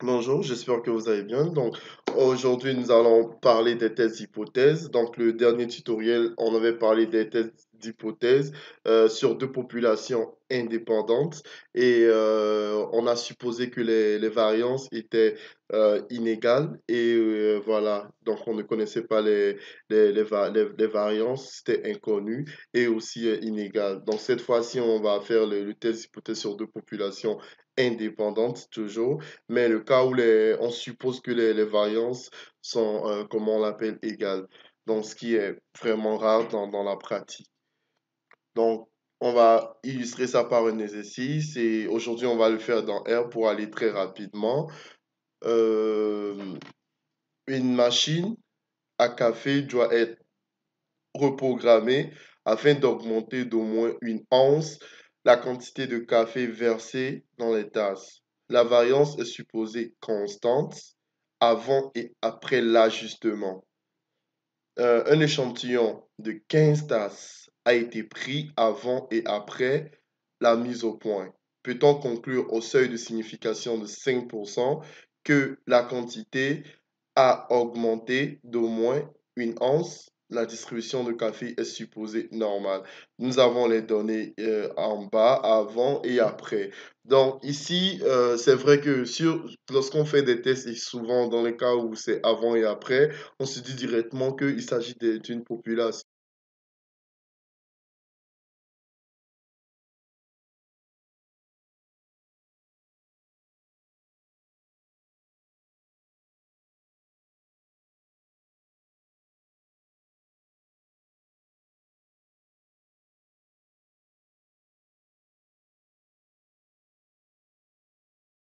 Bonjour, j'espère que vous allez bien. Donc, aujourd'hui, nous allons parler des tests d'hypothèses. Donc, le dernier tutoriel, on avait parlé des tests d'hypothèses sur deux populations indépendantes et on a supposé que les variances étaient inégales et voilà. Donc, on ne connaissait pas les variances, c'était inconnu et aussi inégal. Donc, cette fois-ci, on va faire le test d'hypothèse sur deux populations indépendantes toujours. Mais le cas où on suppose que les variances sont, comment on l'appelle, égales. Donc, ce qui est vraiment rare dans la pratique. Donc, on va illustrer ça par un exercice et aujourd'hui, on va le faire dans R pour aller très rapidement. Euh, une machine à café doit être reprogrammée afin d'augmenter d'au moins une once la quantité de café versée dans les tasses. La variance est supposée constante avant et après l'ajustement. Un échantillon de 15 tasses a été pris avant et après la mise au point. Peut-on conclure au seuil de signification de 5% que la quantité a augmenté d'au moins une once? La distribution de café est supposée normale. Nous avons les données en bas, avant et après. Donc ici, c'est vrai que lorsqu'on fait des tests, et souvent dans les cas où c'est avant et après, on se dit directement qu'il s'agit d'une population.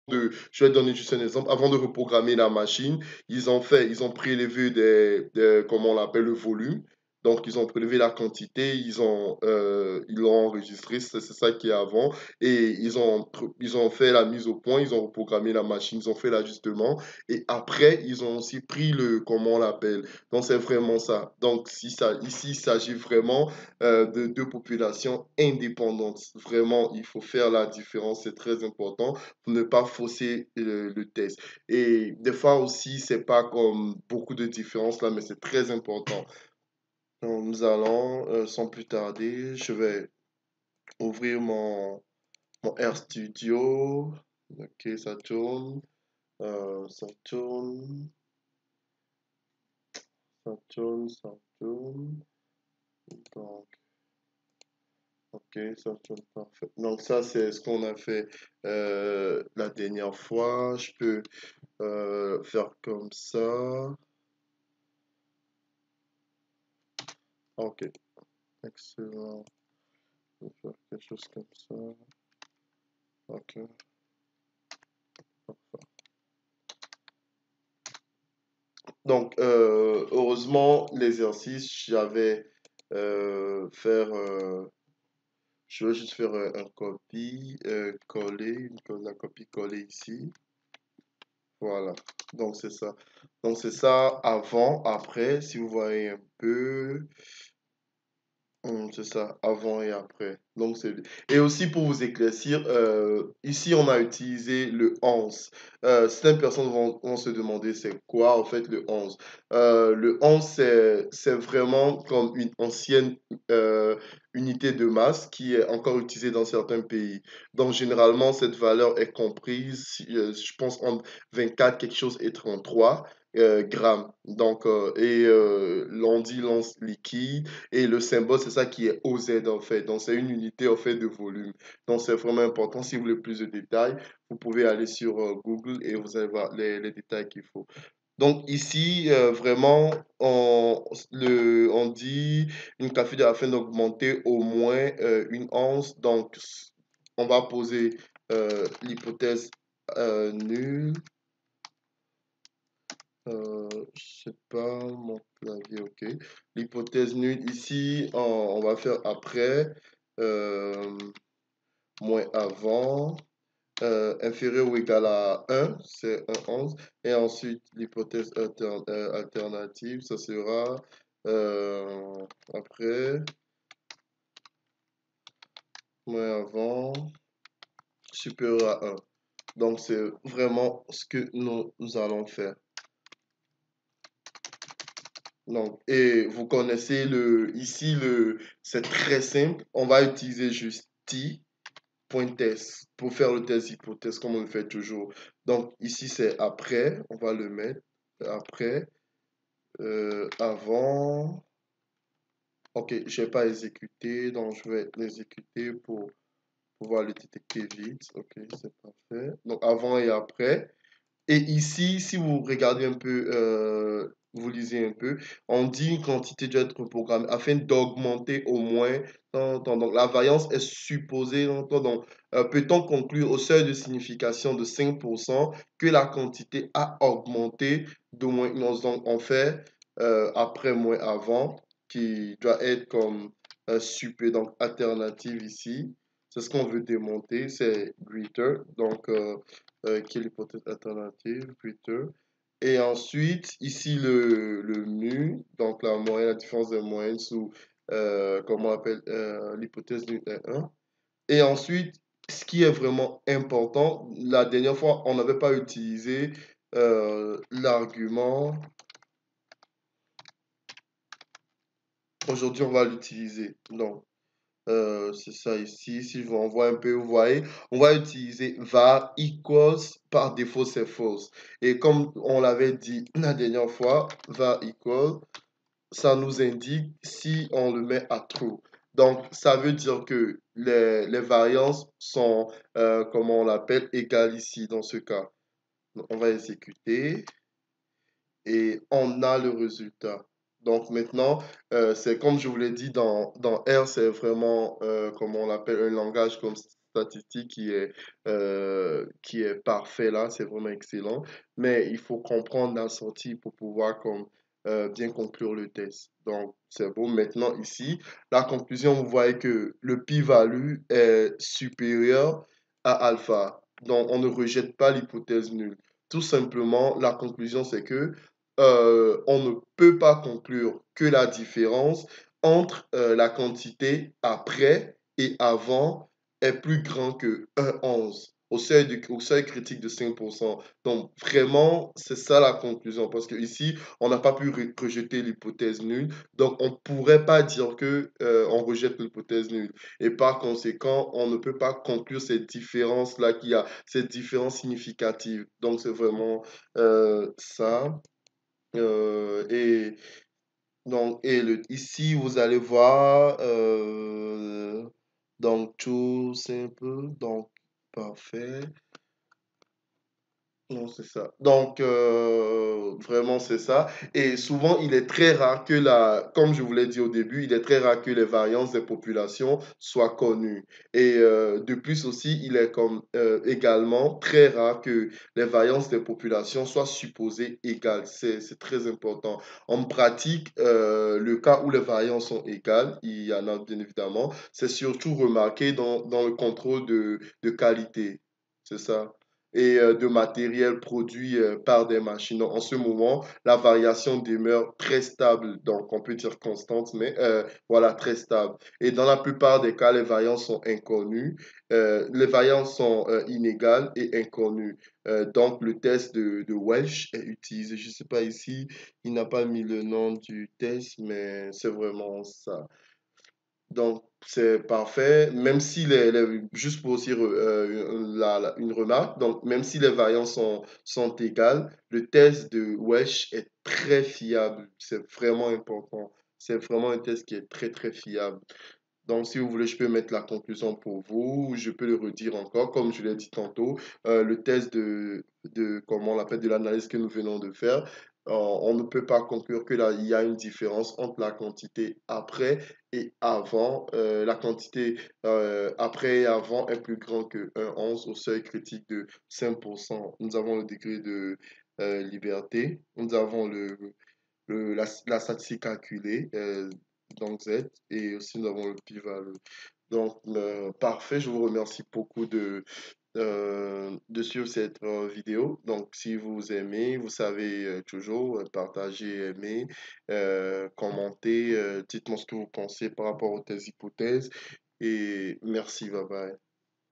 Je vais donner juste un exemple. Avant de reprogrammer la machine, ils ont prélevé comment on l'appelle, le volume. Donc, ils ont prélevé la quantité, ils l'ont enregistré, c'est ça qui est avant. Et ils ont fait la mise au point, ils ont reprogrammé la machine, ils ont fait l'ajustement. Et après, ils ont aussi pris comment on l'appelle. Donc, c'est vraiment ça. Donc, ici, il s'agit vraiment de deux populations indépendantes. Vraiment, il faut faire la différence, c'est très important pour ne pas fausser le test. Et des fois aussi, c'est pas comme beaucoup de différences là, mais c'est très important. Donc, nous allons, sans plus tarder, je vais ouvrir mon RStudio. Ok, ça tourne, ça tourne, ça tourne, ça tourne. Donc, ok, ça tourne parfait. Donc, ça, c'est ce qu'on a fait la dernière fois. Je peux faire comme ça. Ok, excellent. Je vais faire quelque chose comme ça. Ok, parfait. Donc, heureusement, l'exercice, faire, je vais juste faire un copie, coller, la copie coller ici. Voilà. Donc, c'est ça. Donc, c'est ça avant, après, si vous voyez un peu. C'est ça, avant et après. Donc, et aussi pour vous éclaircir, ici on a utilisé le 11. Certaines personnes vont se demander c'est quoi en fait le 11. Le 11, c'est vraiment comme une ancienne unité de masse qui est encore utilisée dans certains pays. Donc, généralement, cette valeur est comprise, je pense, entre 24 quelque chose et 33 grammes. Donc, l'on dit l'once liquide. Et le symbole, c'est ça qui est OZ en fait. Donc, c'est une unité en fait de volume. Donc, c'est vraiment important. Si vous voulez plus de détails, vous pouvez aller sur Google et vous allez voir les détails qu'il faut. Donc, ici, vraiment, on dit une café de afin d'augmenter au moins une once. Donc, on va poser l'hypothèse nulle. Je sais pas, mon clavier, ok. L'hypothèse nulle ici, on va faire après, euh, moins avant, inférieur ou égal à 1, c'est 11. Et ensuite, l'hypothèse alternative, ça sera après, moins avant, supérieur à 1. Donc, c'est vraiment ce que nous allons faire. Donc, et vous connaissez ici, c'est très simple. On va utiliser juste t.test pour faire le test hypothèse comme on le fait toujours. Donc, ici, c'est après. On va le mettre après. Avant. Ok, je n'ai pas exécuté, donc je vais l'exécuter pour pouvoir le détecter vite. Ok, c'est parfait. Donc, avant et après. Et ici, si vous regardez un peu, vous lisez un peu, on dit une quantité doit être programmée afin d'augmenter au moins. Donc, la variance est supposée. Donc, peut-on conclure au seuil de signification de 5% que la quantité a augmenté d'au moins une once. Donc, on fait après moins avant, qui doit être comme super, donc alternative ici. C'est ce qu'on veut démonter, c'est greater. Donc, qui est l'hypothèse alternative, Twitter. Et ensuite, ici, le mu, donc la moyenne, la différence des moyennes sous, comment on appelle, l'hypothèse du 1. Et ensuite, ce qui est vraiment important, la dernière fois, on n'avait pas utilisé l'argument. Aujourd'hui, on va l'utiliser. Donc, c'est ça ici. Si je vous envoie un peu, vous voyez, on va utiliser var equals, par défaut c'est false. Et comme on l'avait dit la dernière fois, var equal, ça nous indique si on le met à true. Donc, ça veut dire que les variances sont, comment on l'appelle, égales ici dans ce cas. Donc, on va exécuter et on a le résultat. Donc maintenant, c'est comme je vous l'ai dit, dans R, c'est vraiment, comme on l'appelle, un langage comme statistique qui est parfait là, c'est vraiment excellent. Mais il faut comprendre la sortie pour pouvoir comme, bien conclure le test. Donc c'est bon. Maintenant ici, la conclusion, vous voyez que le p-value est supérieur à alpha. Donc on ne rejette pas l'hypothèse nulle. Tout simplement, la conclusion, c'est que on ne peut pas conclure que la différence entre la quantité après et avant est plus grand que 1,11 au seuil critique de 5%. Donc, vraiment, c'est ça la conclusion. Parce que ici, on n'a pas pu rejeter l'hypothèse nulle. Donc, on ne pourrait pas dire que on rejette l'hypothèse nulle. Et par conséquent, on ne peut pas conclure cette différence-là, qu'il y a cette différence significative. Donc, c'est vraiment ça. Et donc, ici, vous allez voir, donc tout simple, donc parfait. Non, c'est ça. Donc, vraiment, c'est ça. Et souvent, il est très rare que comme je vous l'ai dit au début, il est très rare que les variances des populations soient connues. Et de plus aussi, il est comme également très rare que les variances des populations soient supposées égales. C'est très important. En pratique, le cas où les variances sont égales, il y en a bien évidemment, c'est surtout remarqué dans le contrôle de qualité. C'est ça et de matériel produit par des machines. Donc, en ce moment, la variation demeure très stable, donc on peut dire constante, mais voilà, très stable. Et dans la plupart des cas, les variances sont inconnues, les variances sont inégales et inconnues. Donc, le test de Welch est utilisé. Je ne sais pas ici, il n'a pas mis le nom du test, mais c'est vraiment ça. Donc, c'est parfait, même si juste pour aussi une remarque, donc même si les variances sont égales, le test de Welch est très fiable. C'est vraiment important. C'est vraiment un test qui est très, très fiable. Donc, si vous voulez, je peux mettre la conclusion pour vous, je peux le redire encore, comme je l'ai dit tantôt, le test comment on l'appelle, de l'analyse que nous venons de faire, on ne peut pas conclure que là, il y a une différence entre la quantité après et avant. La quantité après et avant est plus grande que 1,11 au seuil critique de 5%. Nous avons le degré de liberté, nous avons la statistique calculée, donc Z, et aussi nous avons le p-value. Donc, parfait, je vous remercie beaucoup de suivre cette vidéo. Donc, si vous aimez, vous savez toujours partager, aimer, commenter, dites-moi ce que vous pensez par rapport aux thèses hypothèses. Et merci, bye bye.